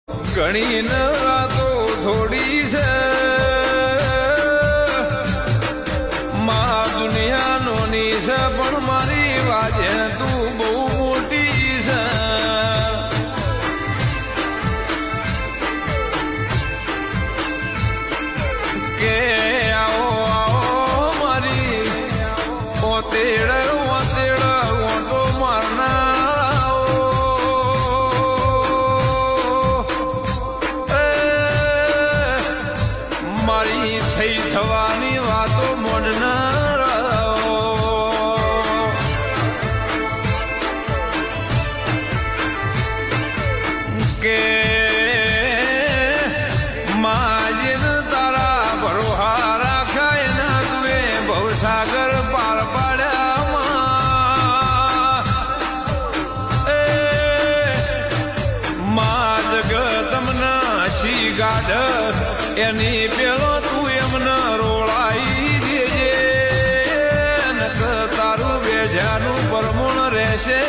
ઘણી રાતો થોડી છે મા દુનિયા નોની છે પણ મારી વાજે તું બહુ મોટી છે કે આવો આવો મારી ઓતેડ ઓતેડ ઓટો મારના મારી થઈ થવાની વાતો મોડનાર કે માજીન તારા ભરોહા રાખાય ના તુએ ભવસાગર પાર પાડ્યા મા જગત તમને શી ગાઢ એની પેલો તું એમને રોળાઈ દેજે નક તારું બેજાનું પરમુણ રહેશે